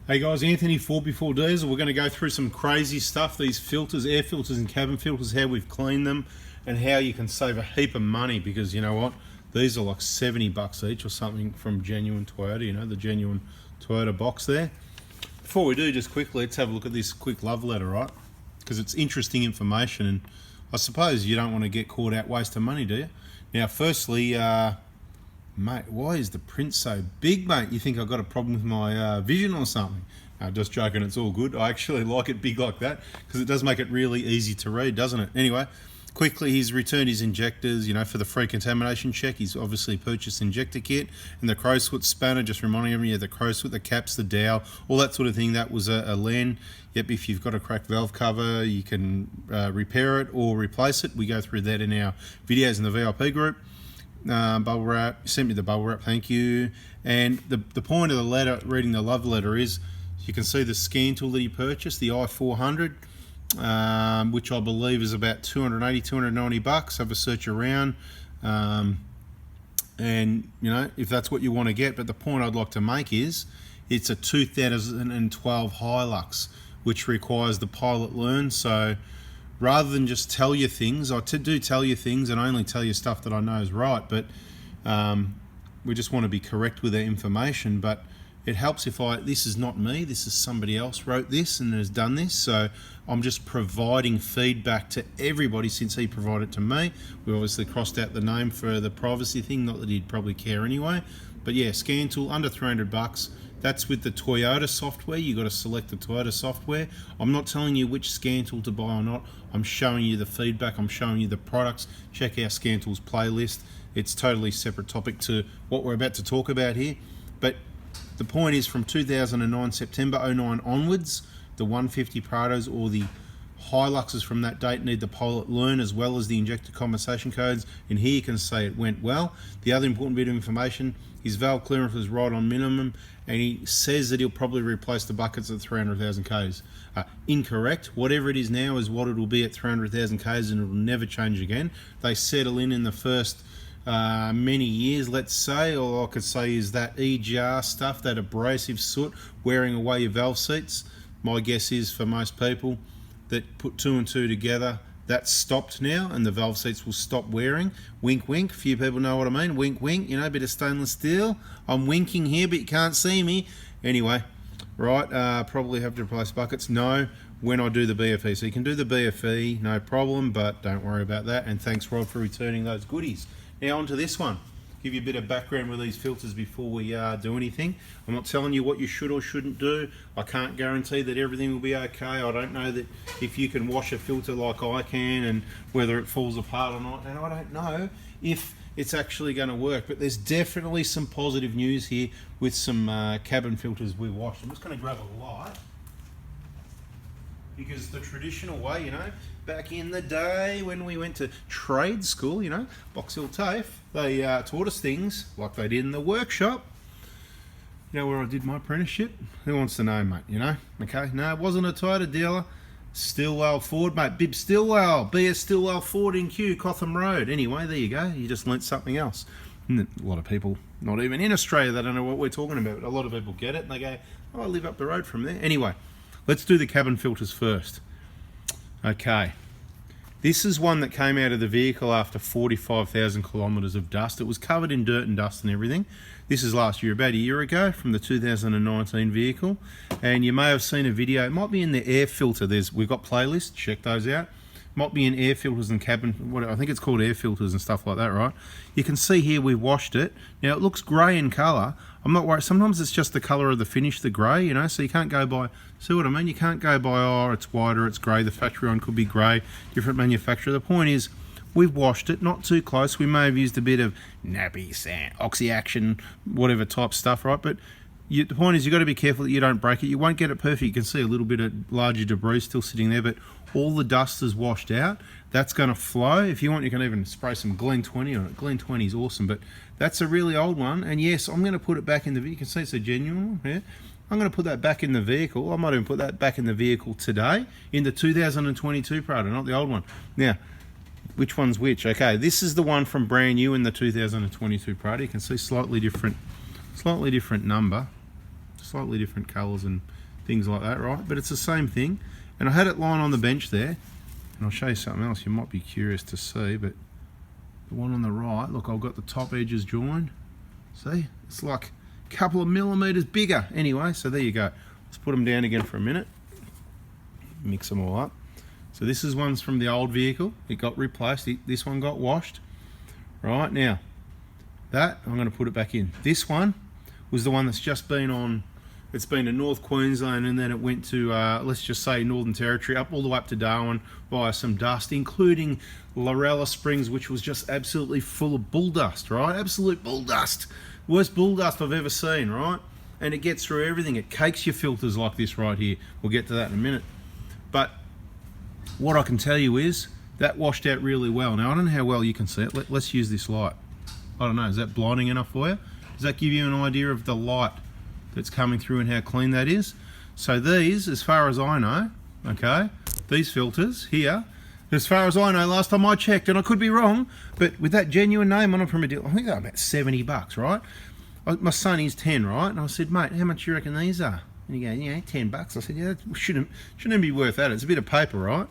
Hey guys, Anthony 4 Diesel. We're going to go through some crazy stuff, these filters, air filters and cabin filters, how we've cleaned them and how you can save a heap of money, because you know what, these are like 70 bucks each or something from genuine Toyota, you know, the genuine Toyota box there. Before we do, just quickly, let's have a look at this quick love letter, right? Because it's interesting information, and I suppose you don't want to get caught out wasting money, do you? Now, firstly, mate, why is the print so big, mate? You think I've got a problem with my vision or something? No, just joking, it's all good. I actually like it big like that because it does make it really easy to read, doesn't it? Anyway, quickly, he's returned his injectors, you know, for the free contamination check. He's obviously purchased injector kit and the crowsfoot spanner, just reminding everyone, yeah, the crowsfoot, the caps, the dowel, all that sort of thing. That was a LEN. Yep, if you've got a cracked valve cover, you can repair it or replace it. We go through that in our videos in the VIP group. Bubble wrap, sent me the bubble wrap, thank you. And the point of the letter, reading the love letter, is you can see the scan tool that he purchased, the i400, which I believe is about 280, 290 bucks. Have a search around, and you know, if that's what you want to get. But the point I'd like to make is it's a 2012 Hilux, which requires the pilot learn. So rather than just tell you things, I do tell you things and I only tell you stuff that I know is right, but we just want to be correct with our information. But it helps if this is not me, this is somebody else wrote this and has done this, so I'm just providing feedback to everybody since he provided it to me. We obviously crossed out the name for the privacy thing, not that he'd probably care anyway. But yeah, scan tool, under 300 bucks. That's with the Toyota software. You got to select the Toyota software. I'm not telling you which scan tool to buy or not. I'm showing you the feedback. I'm showing you the products. Check our scan tools playlist. It's totally separate topic to what we're about to talk about here. But the point is, from 2009, September 09 onwards, the 150 Prados or the Hiluxes from that date need the pilot learn as well as the injector compensation codes, and here you can say it went well. The other important bit of information, his valve clearance was right on minimum, and he says that he'll probably replace the buckets at 300,000 Ks. Incorrect. Whatever it is now is what it will be at 300,000 Ks, and it will never change again. They settle in the first many years, let's say. All I could say is that EGR stuff, that abrasive soot wearing away your valve seats, my guess is for most people that put two and two together, that's stopped now and the valve seats will stop wearing. Wink wink, a few people know what I mean. Wink wink, you know, a bit of stainless steel. I'm winking here but you can't see me. Anyway, right, probably have to replace buckets. No, when I do the BFE. So you can do the BFE, no problem, but don't worry about that. And thanks, Rod, for returning those goodies. Now on to this one. Give you a bit of background with these filters before we do anything. I'm not telling you what you should or shouldn't do. I can't guarantee that everything will be okay. I don't know that if you can wash a filter like I can and whether it falls apart or not. And I don't know if it's actually going to work. But there's definitely some positive news here with some cabin filters we washed. I'm just going to grab a light, because the traditional way, you know, back in the day when we went to trade school, you know, Box Hill TAFE, they taught us things like they did in the workshop. You know where I did my apprenticeship? Who wants to know, mate, you know? Okay, no, it wasn't a Toyota dealer. Stillwell Ford, mate, Bib Stillwell, BS Stillwell Ford in Kew, Cotham Road. Anyway, there you go, you just learnt something else. And a lot of people, not even in Australia, they don't know what we're talking about. A lot of people get it and they go, oh, I live up the road from there. Anyway, let's do the cabin filters first. Okay, this is one that came out of the vehicle after 45,000 kilometres of dust. It was covered in dirt and dust and everything. This is last year, about a year ago, from the 2019 vehicle. And you may have seen a video, it might be in the air filter. We've got playlists, check those out. Might be in air filters and cabin, I think it's called air filters and stuff like that, right? You can see here we've washed it. Now it looks grey in colour. I'm not worried. Sometimes it's just the colour of the finish, the grey, you know, so you can't go by, see what I mean? You can't go by, oh, it's white or it's grey. The factory one could be grey, different manufacturer. The point is, we've washed it, not too close. We may have used a bit of nappy sand, oxy action, whatever type stuff, right? But the point is, you've got to be careful that you don't break it. You won't get it perfect. You can see a little bit of larger debris still sitting there, but all the dust is washed out. That's going to flow. If you want, you can even spray some Glen 20 on it. Glen 20 is awesome, but that's a really old one. And yes, I'm going to put it back in the vehicle. You can see it's a genuine one, yeah? I'm going to put that back in the vehicle. I might even put that back in the vehicle today in the 2022 Prado, not the old one. Now, which one's which? Okay, this is the one from brand new in the 2022 Prado. You can see slightly different number. slightly different colours and things like that, right? But it's the same thing. And I had it lying on the bench there, and I'll show you something else you might be curious to see, but the one on the right, look, I've got the top edges joined. See? It's like a couple of millimetres bigger. Anyway, so there you go. Let's put them down again for a minute. Mix them all up. So this is one's from the old vehicle. It got replaced. This one got washed. Right, now, that, I'm going to put it back in. This one was the one that's just been on, it's been to North Queensland, and then it went to, let's just say, Northern Territory, up all the way up to Darwin via some dust, including Lorella Springs, which was just absolutely full of bull dust, right? Absolute bull dust. Worst bull dust I've ever seen, right? And it gets through everything. It cakes your filters like this right here. We'll get to that in a minute. But what I can tell you is that washed out really well. Now, I don't know how well you can see it. Let's use this light. I don't know, is that blinding enough for you? Does that give you an idea of the light that's coming through and how clean that is? So these, as far as I know, okay, these filters here, as far as I know, last time I checked, and I could be wrong, but with that genuine name on it from a deal, I think they're about 70 bucks, right? My son is 10, right? And I said, mate, how much do you reckon these are? And he goes, yeah, 10 bucks. I said, yeah, that shouldn't be worth that. It's a bit of paper, right?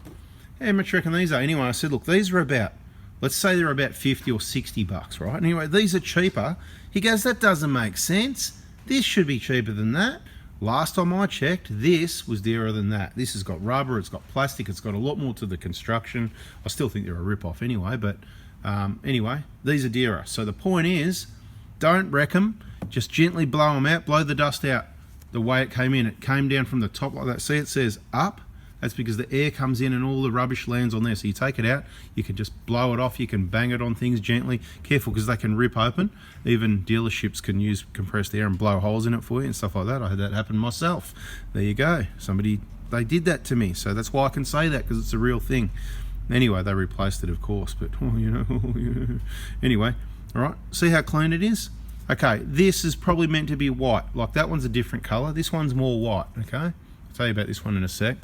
How much do you reckon these are? Anyway, I said, look, these are about, let's say they're about 50 or 60 bucks, right? Anyway, these are cheaper. He goes, that doesn't make sense. This should be cheaper than that. Last time I checked, this was dearer than that. This has got rubber, it's got plastic, it's got a lot more to the construction. I still think they're a rip-off anyway, but anyway, these are dearer. So the point is, don't wreck them, just gently blow them out, blow the dust out the way it came in. It came down from the top like that. See, it says up. That's because the air comes in and all the rubbish lands on there. So you take it out, you can just blow it off, you can bang it on things gently. Careful, because they can rip open. Even dealerships can use compressed air and blow holes in it for you and stuff like that. I had that happen myself. There you go. They did that to me. So that's why I can say that, because it's a real thing. Anyway, they replaced it, of course, but anyway, all right, see how clean it is? Okay, this is probably meant to be white. Like that one's a different color. This one's more white, okay? I'll tell you about this one in a sec.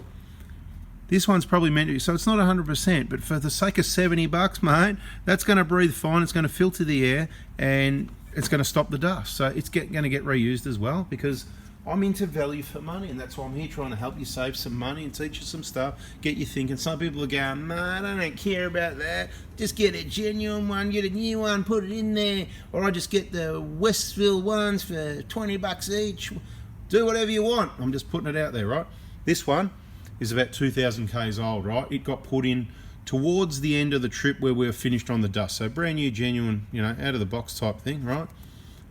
This one's probably meant to be, so it's not 100%, but for the sake of 70 bucks, mate, that's going to breathe fine, it's going to filter the air, and it's going to stop the dust. So it's going to get reused as well, because I'm into value for money, and that's why I'm here trying to help you save some money and teach you some stuff, get you thinking. Some people are going, mate, I don't care about that. Just get a genuine one, get a new one, put it in there, or I just get the Westville ones for 20 bucks each. Do whatever you want. I'm just putting it out there, right? This one is about 2,000 k's old, right? It got put in towards the end of the trip where we were finished on the dust. So brand new, genuine, out of the box type thing, right?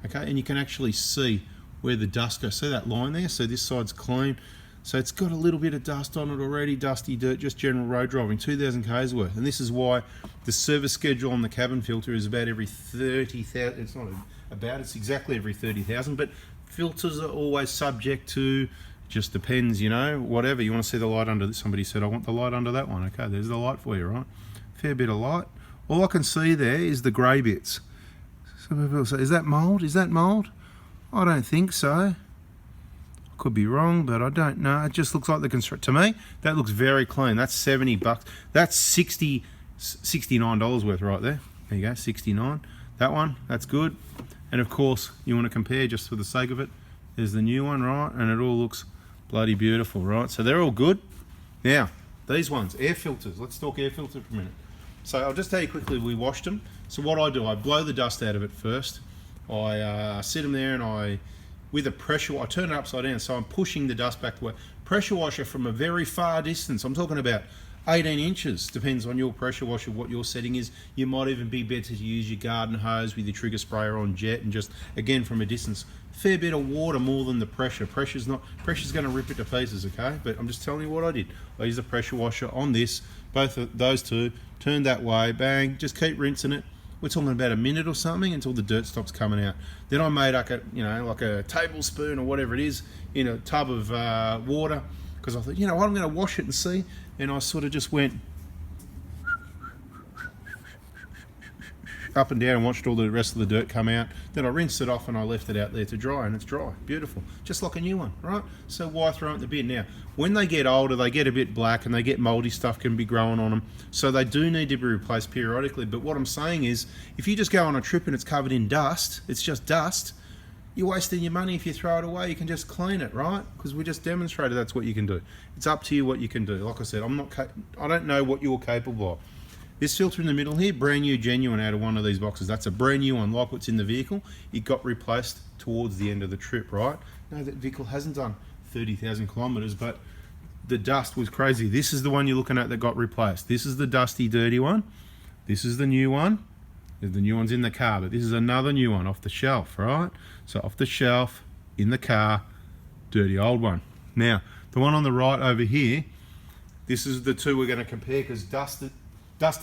Okay, and you can actually see where the dust goes. See that line there? So this side's clean. So it's got a little bit of dust on it already, dusty dirt, just general road driving, 2,000 k's worth. And this is why the service schedule on the cabin filter is about every 30,000. It's not about, it's exactly every 30,000, but filters are always subject to, just depends, whatever. You want to see the light under this? Somebody said, I want the light under that one. Okay, there's the light for you, right? Fair bit of light. All I can see there is the grey bits. Some people say, is that mould? Is that mould? I don't think so. Could be wrong, but I don't know. It just looks like the construction. To me, that looks very clean. That's 70 bucks. That's $69 worth right there. There you go, 69. That one, that's good. And of course, you want to compare just for the sake of it. There's the new one, right? And it all looks bloody beautiful, right? So they're all good. Now, these ones, air filters. Let's talk air filter for a minute. So I'll just tell you quickly, we washed them. So what I do, I blow the dust out of it first. I sit them there and with a pressure, I turn it upside down, so I'm pushing the dust back away. Pressure washer from a very far distance. I'm talking about 18 inches, depends on your pressure washer, what your setting is. You might even be better to use your garden hose with your trigger sprayer on jet and just, again, from a distance. Fair bit of water more than the pressure. Pressure's going to rip it to pieces, okay? But I'm just telling you what I did. I used a pressure washer on this, both of those two, turned that way, bang, just keep rinsing it. We're talking about a minute or something until the dirt stops coming out. Then I made like a tablespoon or whatever it is in a tub of water, because I thought, what, I'm going to wash it and see. And I sort of just went up and down and watched all the rest of the dirt come out. Then I rinsed it off and I left it out there to dry, and it's dry, beautiful, just like a new one, right? So why throw it in the bin? Now, when they get older, they get a bit black and they get moldy stuff can be growing on them, so they do need to be replaced periodically. But what I'm saying is, if you just go on a trip and it's covered in dust, it's just dust, you're wasting your money if you throw it away. You can just clean it, right? Because we just demonstrated that's what you can do. It's up to you what you can do. Like I said, I don't know what you're capable of. This filter in the middle here, brand new, genuine, out of one of these boxes. That's a brand new one, like what's in the vehicle. It got replaced towards the end of the trip, right? No, that vehicle hasn't done 30,000 kilometers, but the dust was crazy. This is the one you're looking at that got replaced. This is the dusty, dirty one. This is the new one. The new one's in the car, but this is another new one off the shelf, right? So off the shelf, in the car, dirty old one. Now, the one on the right over here, this is the two we're going to compare, because dust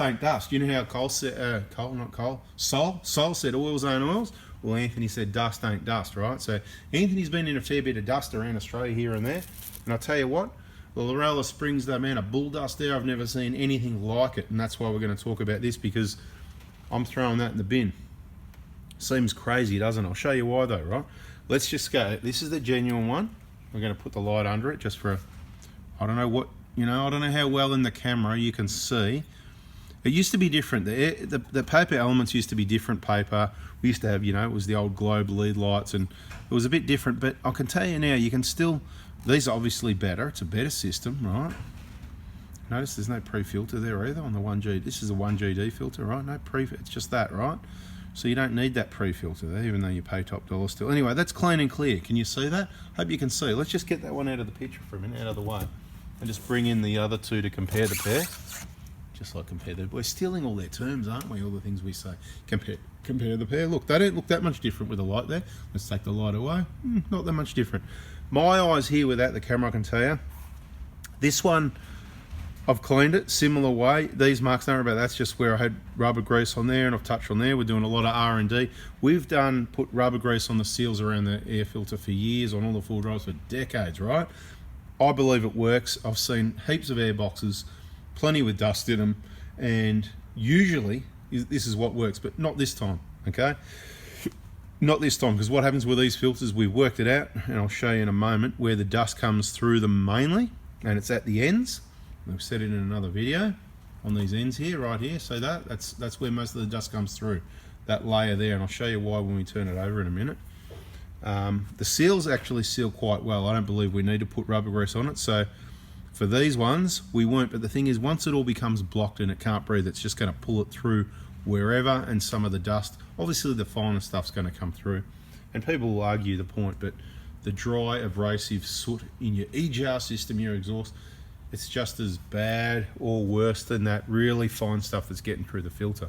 ain't dust. You know how Sol said oils ain't oils? Well, Anthony said dust ain't dust, right? So Anthony's been in a fair bit of dust around Australia here and there, and I'll tell you what, the Lorella Springs, the amount of bull dust there, I've never seen anything like it, and that's why we're going to talk about this, because I'm throwing that in the bin. Seems crazy, doesn't it? I'll show you why though, right? Let's just go. This is the genuine one. We're going to put the light under it just for I don't know what, I don't know how well in the camera you can see. It used to be different. The paper elements used to be different paper. We used to have, it was the old globe lead lights, and it was a bit different, but I can tell you now, you can still, these are obviously better. It's a better system, right? Notice there's no pre-filter there either on the 1G. This is a 1GD filter, right? No pre, it's just that, right? So you don't need that pre-filter there, even though you pay top dollar still. Anyway, that's clean and clear. Can you see that? Hope you can see. Let's just get that one out of the picture for a minute, out of the way, and just bring in the other two to compare the pair. Just like compare the, we're stealing all their terms, aren't we? All the things we say. Compare the pair. Look, they don't look that much different with the light there. Let's take the light away. Not that much different. My eyes here without the camera, I can tell you. This one, I've cleaned it similar way. These marks, don't worry about that. That's just where I had rubber grease on there, and I've touched on there. We're doing a lot of R&D. We've put rubber grease on the seals around the air filter for years, on all the full drives for decades, right? I believe it works. I've seen heaps of air boxes, plenty with dust in them, and usually this is what works, but not this time, okay? Not this time, because what happens with these filters, we've worked it out, and I'll show you in a moment where the dust comes through them mainly, and it's at the ends. We've said it in another video on these ends here, right here. So that's where most of the dust comes through, that layer there, and I'll show you why when we turn it over in a minute. The seals actually seal quite well. I don't believe we need to put rubber grease on it. So for these ones, we won't. But the thing is, once it all becomes blocked and it can't breathe, it's just going to pull it through wherever, and some of the dust, obviously the finer stuff's going to come through. And people will argue the point, but the dry abrasive soot in your EGR system, your exhaust, it's just as bad or worse than that really fine stuff that's getting through the filter.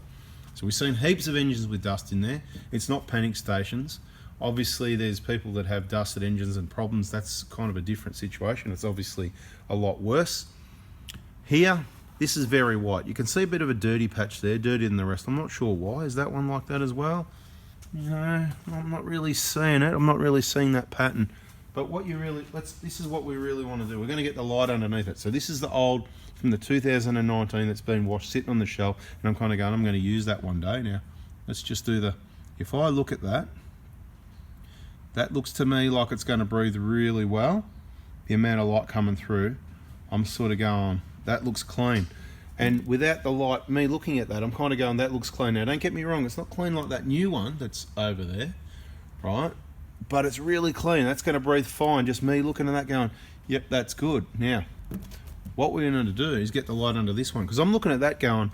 So we've seen heaps of engines with dust in there. It's not panic stations. Obviously there's people that have dusted engines and problems. That's kind of a different situation. It's obviously a lot worse. Here, this is very white. You can see a bit of a dirty patch there, dirtier than the rest. I'm not sure why. Is that one like that as well? No, I'm not really seeing it. I'm not really seeing that pattern. But what you really, this is what we really want to do. We're going to get the light underneath it. So this is the old from the 2019 that's been washed, sitting on the shelf, and I'm kind of going, I'm going to use that one day. Now, let's just do if I look at that, that looks to me like it's going to breathe really well. The amount of light coming through, I'm sort of going, that looks clean. And without the light, me looking at that, I'm kind of going, that looks clean. Now, don't get me wrong, it's not clean like that new one that's over there, right? But it's really clean. That's going to breathe fine. Just me looking at that going, yep, that's good. Now, what we're going to do is get the light under this one, because I'm looking at that going,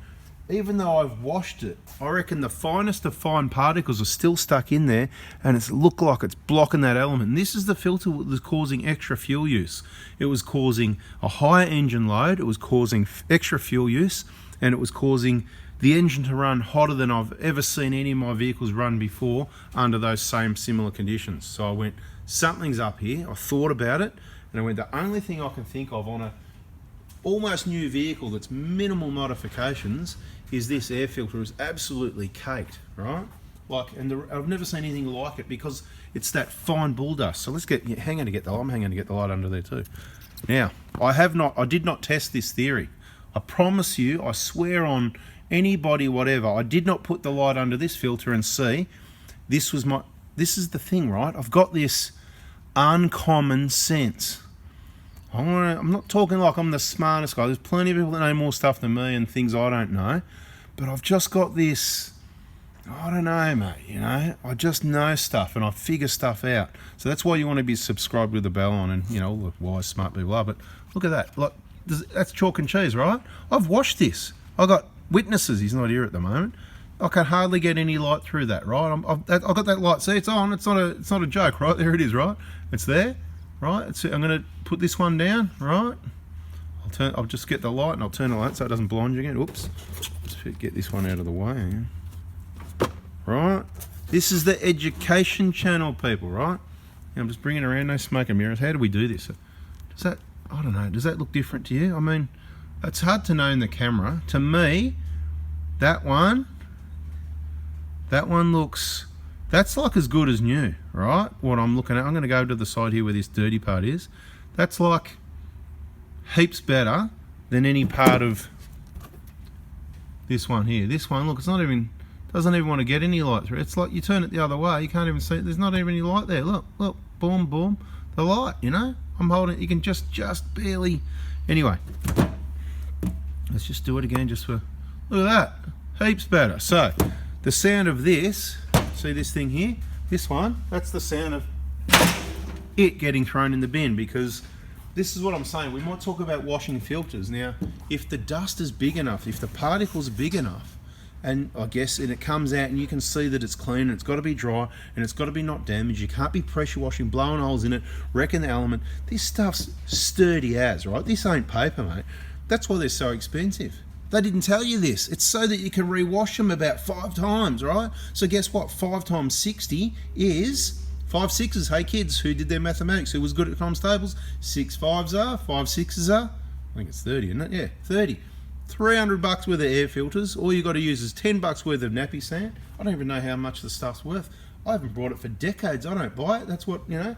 even though I've washed it, I reckon the finest of fine particles are still stuck in there, and it's looked like it's blocking that element. And this is the filter that was causing extra fuel use. It was causing a higher engine load, it was causing extra fuel use, and it was causing the engine to run hotter than I've ever seen any of my vehicles run before under those same similar conditions. So I went, something's up here. I thought about it, and I went, the only thing I can think of on a almost new vehicle that's minimal modifications is this air filter is absolutely caked, right? I've never seen anything like it, because it's that fine bull dust. So let's get, I'm hanging to get the light under there too. Now, I did not test this theory. I promise you, I swear on anybody, whatever, I did not put the light under this filter and see. This is the thing, right? I've got this uncommon sense. I'm not talking like I'm the smartest guy. There's plenty of people that know more stuff than me and things I don't know. But I've just got this, I don't know, mate, you know, I just know stuff and I figure stuff out. So that's why you want to be subscribed with the bell on, and, you know, all the wise, smart people are. But look at that. Like, that's chalk and cheese, right? I've washed this. I got witnesses. He's not here at the moment. I can hardly get any light through that, right? I've got that light. See, it's on. It's not a joke, right? There it is, right? It's there, right? I'm going to put this one down, right? I'll just get the light and I'll turn the light so it doesn't blind you again. Oops. Let's get this one out of the way. Right? This is the education channel, people, right? I'm just bringing it around, no smoke and mirrors. How do we do this? Does that, I don't know, does that look different to you? I mean, it's hard to know in the camera. To me, that one looks, that's like as good as new, right? What I'm looking at, I'm going to go to the side here where this dirty part is. That's like heaps better than any part of this one here. This one, look, it's not even, doesn't even want to get any light through. It's like you turn it the other way, you can't even see it. There's not even any light there. Look, boom, boom. The light, you know, I'm holding it. You can just barely. Anyway, let's just do it again just for, look at that, heaps better. So the sound of this, see this thing here, this one, that's the sound of it getting thrown in the bin, because this is what I'm saying. We might talk about washing filters. Now, if the dust is big enough, if the particles are big enough, and I guess, and it comes out and you can see that it's clean and it's got to be dry and it's got to be not damaged. You can't be pressure washing, blowing holes in it, wrecking the element. This stuff's sturdy as, right? This ain't paper, mate. That's why they're so expensive. They didn't tell you this. It's so that you can rewash them about 5 times, right? So guess what? 5 times 60 is 5 sixes. Hey kids who did their mathematics, who was good at times tables, 6 5s are, 5 6s are, I think it's 30, isn't it? Yeah, 30. $300 worth of air filters. All you got to use is $10 worth of nappy sand. I don't even know how much the stuff's worth. I haven't bought it for decades. I don't buy it. That's what, you know,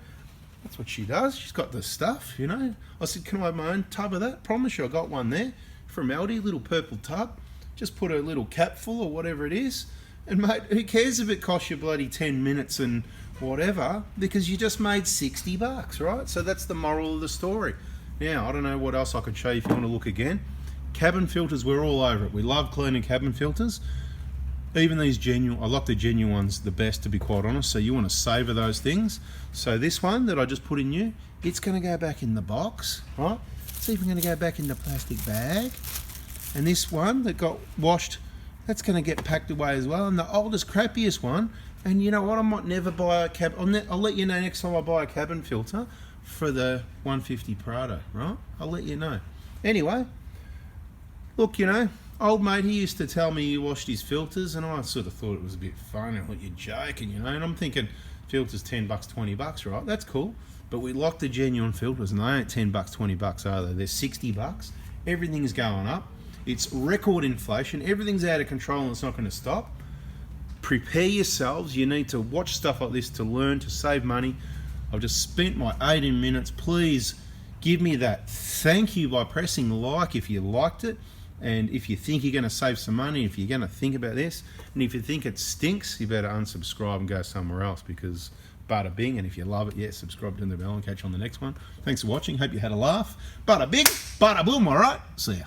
that's what she does. She's got the stuff, you know. I said, can I have my own tub of that? Promise you, I got one there from Aldi, little purple tub. Just put a little cap full or whatever it is. And mate, who cares if it costs you bloody 10 minutes and whatever, because you just made $60, right? So that's the moral of the story. Now, I don't know what else I could show you if you want to look again. Cabin filters, we're all over it. We love cleaning cabin filters. Even these genuine, I like the genuine ones the best, to be quite honest. So you want to savour those things. So this one that I just put in new, it's going to go back in the box, right? It's even going to go back in the plastic bag. And this one that got washed, that's going to get packed away as well. And the oldest, crappiest one, and you know what? I might never buy a cabin. I'll let you know next time I buy a cabin filter for the 150 Prado, right? I'll let you know. Anyway. Look, you know, old mate, he used to tell me he washed his filters, and I sort of thought it was a bit funny. Like, you're joking, you know, and I'm thinking, filters $10, $20, right? That's cool. But we like the genuine filters, and they ain't $10, $20 either. They're $60. Everything's going up. It's record inflation. Everything's out of control, and it's not going to stop. Prepare yourselves. You need to watch stuff like this to learn, to save money. I've just spent my 18 minutes. Please give me that thank you by pressing like if you liked it. And if you think you're going to save some money, if you're going to think about this, and if you think it stinks, you better unsubscribe and go somewhere else, because bada bing. And if you love it, yeah, subscribe to the bell and catch you on the next one. Thanks for watching. Hope you had a laugh. Bada bing, bada boom. All right. See ya.